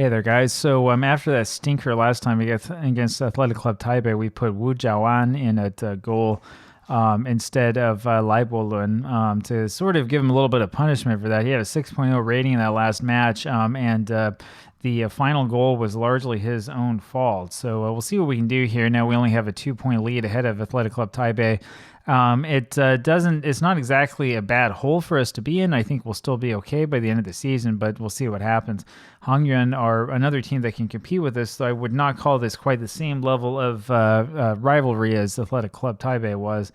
Hey there, guys. So after that stinker last time against Athletic Club Taipei, we put Wu Jiawan in at goal instead of Lai Bolun to sort of give him a little bit of punishment for that. He had a 6.0 rating in that last match, and the final goal was largely his own fault. So we'll see what we can do here. Now we only have a 2-point lead ahead of Athletic Club Taipei. It's not exactly a bad hole for us to be in. I think we'll still be okay by the end of the season, but we'll see what happens. Hang Yuan are another team that can compete with us, so I would not call this quite the same level of rivalry as Athletic Club Taipei was.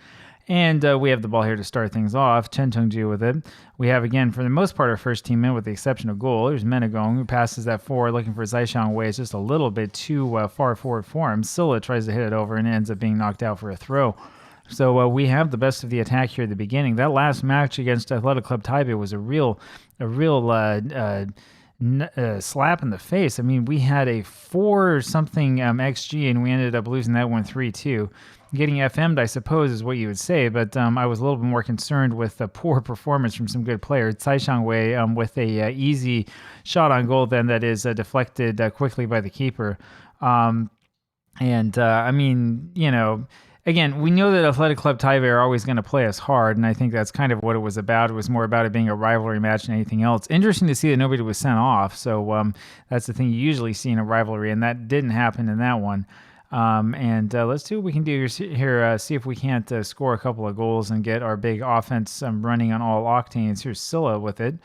And we have the ball here to start things off. Chen Chengju with it. We have, again, for the most part, our first team in with the exception of goal. There's Menegong, who passes that forward, looking for Zaixiang Wei. It's just a little bit too far forward for him. Silla tries to hit it over and ends up being knocked out for a throw. So we have the best of the attack here at the beginning. That last match against Athletic Club Taipei was a real slap in the face. I mean, we had a 4-something XG, and we ended up losing that one 3-2. Getting FM'd, I suppose, is what you would say, but I was a little bit more concerned with the poor performance from some good players. Zaixiang Wei with a easy shot on goal then that is deflected quickly by the keeper. I mean, you know, again, we know that Athletic Club Taipei are always going to play us hard, and I think that's kind of what it was about. It was more about it being a rivalry match than anything else. Interesting to see that nobody was sent off, so that's the thing you usually see in a rivalry, and that didn't happen in that one. Let's see what we can do here. See if we can't score a couple of goals and get our big offense running on all octanes. Here's Silla with it.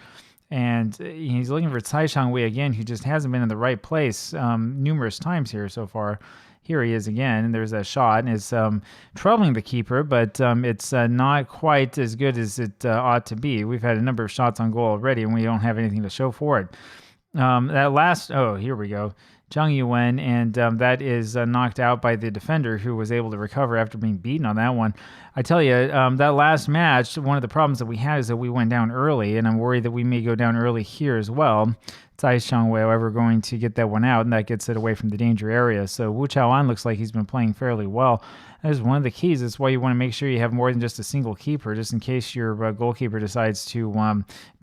And he's looking for Zaixiang Wei again, who just hasn't been in the right place numerous times here so far. Here he is again, and there's a shot, and it's troubling the keeper, but it's not quite as good as it ought to be. We've had a number of shots on goal already, and we don't have anything to show for it. Here we go. Hang Yuan, and that is knocked out by the defender who was able to recover after being beaten on that one. I tell you, that last match, one of the problems that we had is that we went down early, and I'm worried that we may go down early here as well. Zaixiang Wei, however, going to get that one out, and that gets it away from the danger area. So Wu Chaoan looks like he's been playing fairly well. That is one of the keys. That's why you want to make sure you have more than just a single keeper, just in case your goalkeeper decides to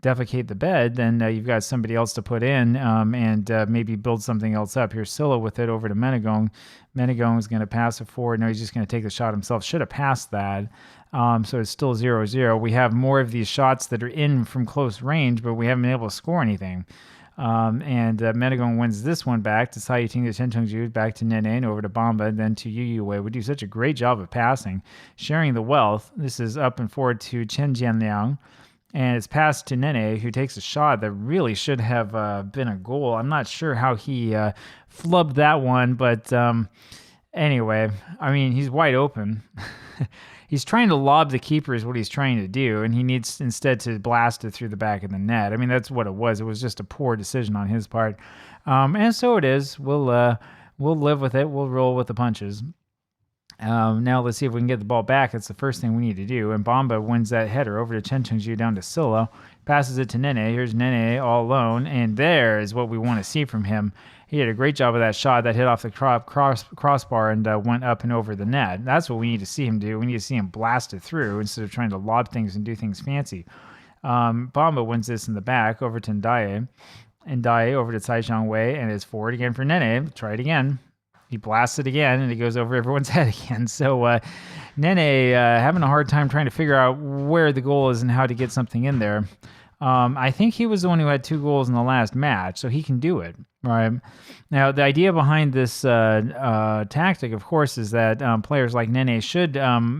defecate the bed, then you've got somebody else to put in and maybe build something else up. Here's Silla with it over to Menegong. Menegong is going to pass it forward. No, he's just going to take the shot himself. Should have passed that. So it's still 0-0. We have more of these shots that are in from close range, but we haven't been able to score anything. Menegong wins this one back to Sayiting to Chen Chengju, back to Nene, and over to Bamba, then to Yu Wei. We do such a great job of passing, sharing the wealth. This is up and forward to Chen Jianliang, and it's passed to Nene, who takes a shot that really should have been a goal. I'm not sure how he flubbed that one, but anyway, I mean, he's wide open. He's trying to lob the keeper is what he's trying to do, and he needs instead to blast it through the back of the net. I mean, that's what it was. It was just a poor decision on his part. And so it is. We'll live with it. We'll roll with the punches. Now let's see if we can get the ball back. That's the first thing we need to do. And Bamba wins that header over to Chen Chengju down to Silla. Passes it to Nene. Here's Nene all alone. And there is what we want to see from him. He did a great job of that shot that hit off the crossbar and went up and over the net. That's what we need to see him do. We need to see him blast it through instead of trying to lob things and do things fancy. Bamba wins this in the back over to Ndaye. Ndaye over to Zaixiang Wei, and it's forward again for Nene. Try it again. He blasts it again, and it goes over everyone's head again. So Nene having a hard time trying to figure out where the goal is and how to get something in there. I think he was the one who had 2 goals in the last match, so he can do it. Right. Now, the idea behind this tactic, of course, is that players like Nene should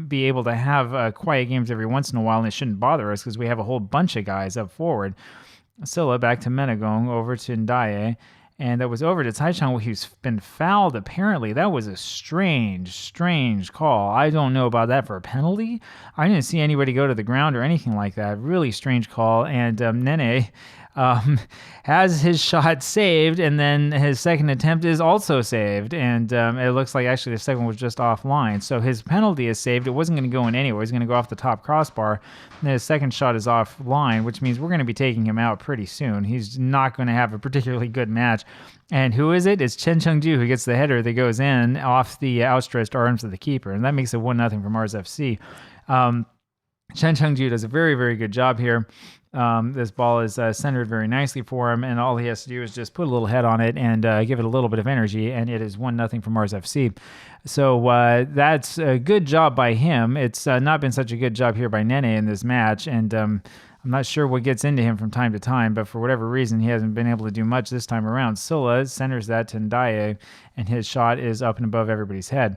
be able to have quiet games every once in a while, and it shouldn't bother us because we have a whole bunch of guys up forward. Silla back to Menegong, over to Ndaye, and that was over to Zaixiang, who's been fouled, apparently. That was a strange call. I don't know about that for a penalty. I didn't see anybody go to the ground or anything like that. Really strange call, and Nene has his shot saved, and then his second attempt is also saved, and it looks like actually the second one was just offline. So his penalty is saved. It wasn't going to go in anywhere. It's going to go off the top crossbar. And his second shot is offline, which means we're going to be taking him out pretty soon. He's not going to have a particularly good match. And who is it? It's Chen Chengju who gets the header that goes in off the outstretched arms of the keeper, and that makes it 1-0 for Mars FC. Chen Chengju does a very, very good job here. This ball is centered very nicely for him, and all he has to do is just put a little head on it and give it a little bit of energy, and it is 1-0 for Mars FC. So that's a good job by him. It's not been such a good job here by Nene in this match, and I'm not sure what gets into him from time to time, but for whatever reason, he hasn't been able to do much this time around. Silla centers that to Ndaye, and his shot is up and above everybody's head.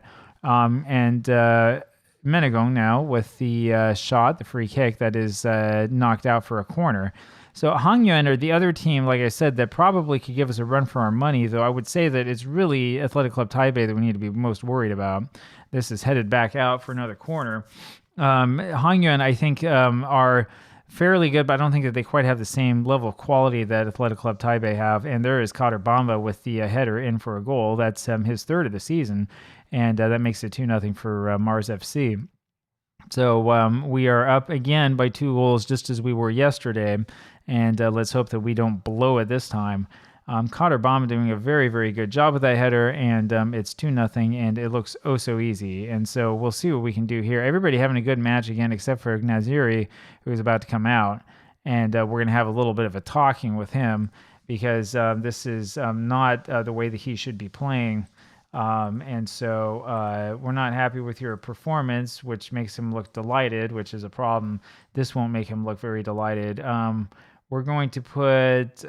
Menegong now with the shot, the free kick that is knocked out for a corner. So Hang Yuan are the other team, like I said, that probably could give us a run for our money, though I would say that it's really Athletic Club Taipei that we need to be most worried about. This is headed back out for another corner. Hang Yuan, I think, are fairly good, but I don't think that they quite have the same level of quality that Athletic Club Taipei have. And there is Kader Bamba with the header in for a goal. That's his third of the season, and that makes it 2-0 for Mars FC. So we are up again by 2 goals, just as we were yesterday, and let's hope that we don't blow it this time. Kader Bamba doing a very, very good job with that header, and it's 2-0, and it looks oh so easy. And so we'll see what we can do here. Everybody having a good match again, except for Naziri, who is about to come out, and we're going to have a little bit of a talking with him because this is not the way that he should be playing. And so we're not happy with your performance, which makes him look delighted, which is a problem. This won't make him look very delighted. We're going to put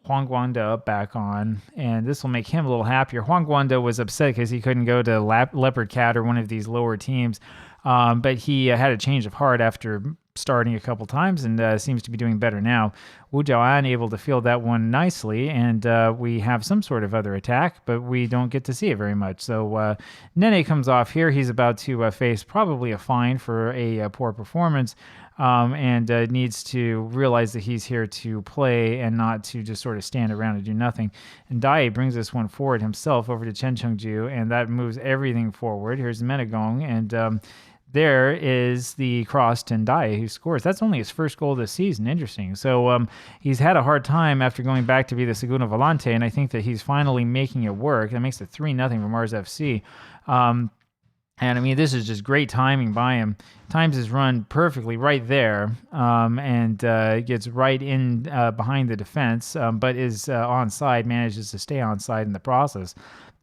Huang Guangda back on, and this will make him a little happier. Huang Guangda was upset because he couldn't go to Leopard Cat or one of these lower teams, but he had a change of heart after starting a couple times and seems to be doing better now. Wu Jiaoan able to field that one nicely, and we have some sort of other attack, but we don't get to see it very much. So Nene comes off here. He's about to face probably a fine for a poor performance, and needs to realize that he's here to play and not to just sort of stand around and do nothing. And Dai brings this one forward himself over to Chen Chengju, and that moves everything forward. Here's Menegong, and there is the cross to Ndaye, who scores. That's only his first goal this season. Interesting. So he's had a hard time after going back to be the Segundo Volante, and I think that he's finally making it work. That makes it 3-0 for Mars FC. And I mean, this is just great timing by him. Times his run perfectly right there, and gets right in behind the defense, but is onside, manages to stay onside in the process.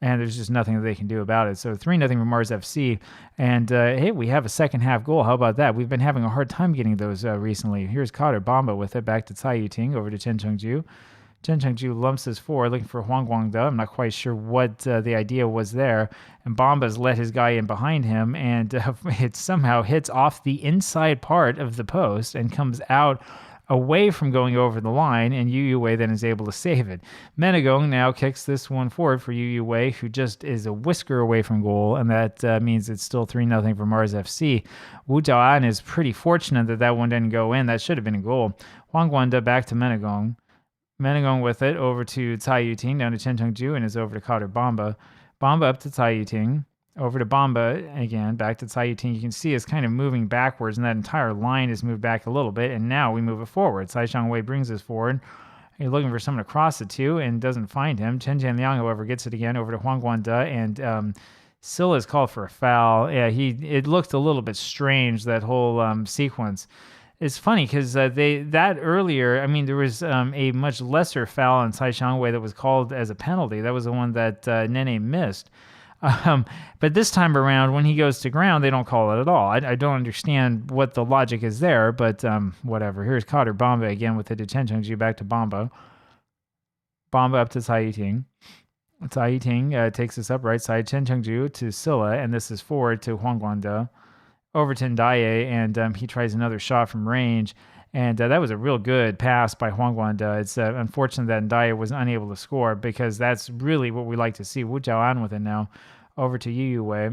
And there's just nothing that they can do about it. So 3-0 for Mars FC. And hey, we have a second half goal. How about that? We've been having a hard time getting those recently. Here's Kader Bamba with it back to Cai Yuting over to Chen Chengju. Chen Chengju lumps this forward, looking for Huang Guangda. I'm not quite sure what the idea was there. And Bomba's let his guy in behind him, and it somehow hits off the inside part of the post and comes out away from going over the line, and Yu Wei then is able to save it. Menegong now kicks this one forward for Yu Wei, who just is a whisker away from goal, and that means it's still 3-0 for Mars FC. Wu Jiaoan is pretty fortunate that that one didn't go in. That should have been a goal. Huang Guangda back to Menegong. Menegong with it over to Cai Yuting, down to Chen Chengju, and is over to Kader Bamba. Bamba up to Cai Yuting. Over to Bamba again, back to Cai Yuting. You can see it's kind of moving backwards, and that entire line is moved back a little bit, and now we move it forward. Cai Shangwei brings this forward. He's looking for someone to cross it to and doesn't find him. Chen Jianliang, however, gets it again over to Huang Guangda, and Silla is called for a foul. Yeah, it looked a little bit strange, that whole sequence. It's funny because that earlier, I mean, there was a much lesser foul on Cai Shangwei that was called as a penalty. That was the one that Nene missed. But this time around, when he goes to ground, they don't call it at all. I don't understand what the logic is there, but whatever. Here's Kader Bamba again with the Chen Chengju back to Bamba. Bamba up to Cai Yuting. Cai Yuting takes this up right side. Chen Chengju to Silla, and this is forward to Huang Guangda. Over to Ndaye, and he tries another shot from range. And that was a real good pass by Huang Guangda. It's unfortunate that Ndaye was unable to score, because that's really what we like to see. Wu Jiaoan with it now. Over to Yu Wei.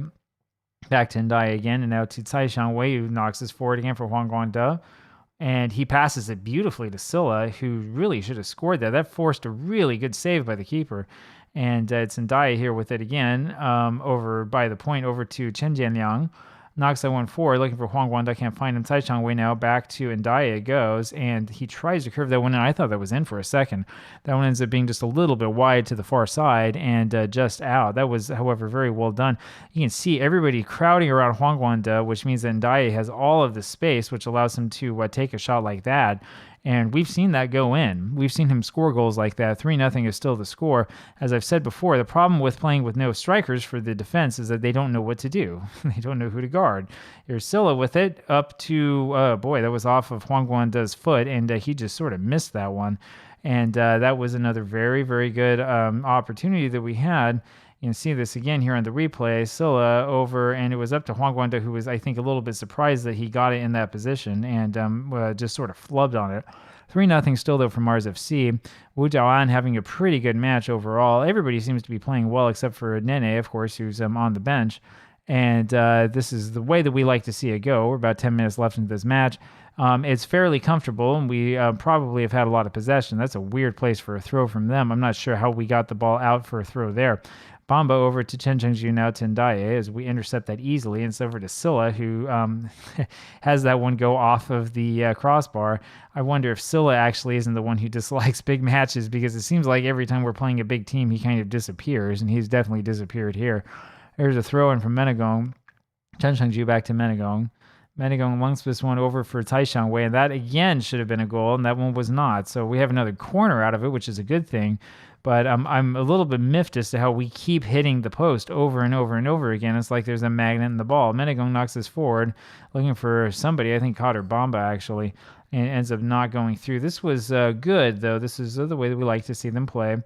Back to Ndaye again, and now to Cai Shangwei, who knocks this forward again for Huang Guangda. And he passes it beautifully to Silla, who really should have scored that. That forced a really good save by the keeper. And it's Ndaye here with it again, over by the point, over to Chen Jianliang. knocks that one forward, looking for Hang Yuan. Can't find him. Tai Chang-wei now back to Ndaye goes, and he tries to curve that one in. I thought that was in for a second. That one ends up being just a little bit wide to the far side and just out. That was, however, very well done. You can see everybody crowding around Hang Yuan, which means that Ndaye has all of the space, which allows him to take a shot like that. And we've seen that go in. We've seen him score goals like that. 3-0 is still the score. As I've said before, the problem with playing with no strikers for the defense is that they don't know what to do. They don't know who to guard. Here's Silla with it up to, that was off of Hang Yuan's foot, and he just sort of missed that one. And that was another very, very good opportunity that we had. You can see this again here on the replay. Silla over, and it was up to Hang Yuan, who was, I think, a little bit surprised that he got it in that position and just sort of flubbed on it. 3-0 still, though, for Mars FC. Wu Jiaoan having a pretty good match overall. Everybody seems to be playing well except for Nene, of course, who's on the bench. And this is the way that we like to see it go. We're about 10 minutes left into this match. It's fairly comfortable, and we probably have had a lot of possession. That's a weird place for a throw from them. I'm not sure how we got the ball out for a throw there. Bamba over to Chen Chengju, now to Ndaye, as we intercept that easily. And it's over to Silla, who has that one go off of the crossbar. I wonder if Silla actually isn't the one who dislikes big matches, because it seems like every time we're playing a big team, he kind of disappears, and he's definitely disappeared here. There's a throw-in from Menegong. Chen Chengju back to Menegong. Menegong lungs this one over for Tai Chang-wei, and that again should have been a goal, and that one was not. So we have another corner out of it, which is a good thing. But I'm a little bit miffed as to how we keep hitting the post over and over and over again. It's like there's a magnet in the ball. Menegong knocks this forward, looking for somebody. I think Cotter Bamba, actually, and ends up not going through. This was good, though. This is the way that we like to see them play.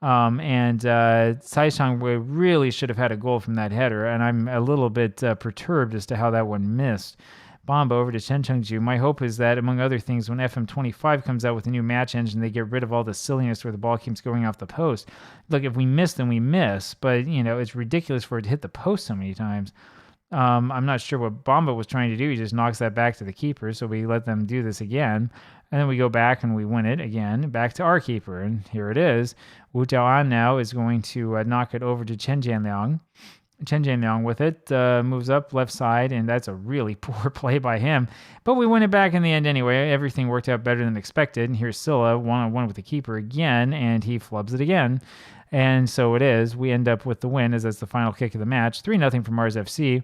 Tsai Chang-wei really should have had a goal from that header, and I'm a little bit perturbed as to how that one missed. Bamba over to Chen Chengju. My hope is that, among other things, when FM23 comes out with a new match engine, they get rid of all the silliness where the ball keeps going off the post. Look, if we miss, then we miss, but, it's ridiculous for it to hit the post so many times. I'm not sure what Bamba was trying to do. He just knocks that back to the keeper, so we let them do this again. And then we go back and we win it again, back to our keeper. And here it is. Wu Jiaoan now is going to knock it over to Chen Jianliang. Chen Jianliang with it, moves up left side, and that's a really poor play by him. But we win it back in the end anyway. Everything worked out better than expected. And here's Silla, one-on-one with the keeper again, and he flubs it again. And so it is. We end up with the win, as that's the final kick of the match. 3-0 for Mars FC.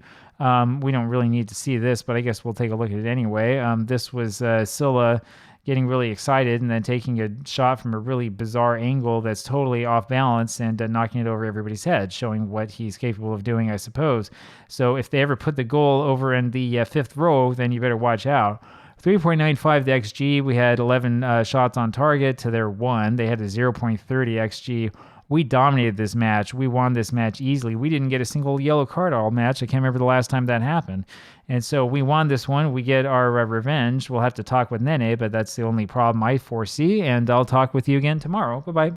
We don't really need to see this, but I guess we'll take a look at it anyway. This was Silla getting really excited and then taking a shot from a really bizarre angle that's totally off balance and knocking it over everybody's head, showing what he's capable of doing, I suppose. So if they ever put the goal over in the fifth row, then you better watch out. 3.95 the XG. We had 11 shots on target to their 1. They had a 0.30 XG. We dominated this match. We won this match easily. We didn't get a single yellow card all match. I can't remember the last time that happened. And so we won this one. We get our revenge. We'll have to talk with Nene, but that's the only problem I foresee. And I'll talk with you again tomorrow. Bye-bye.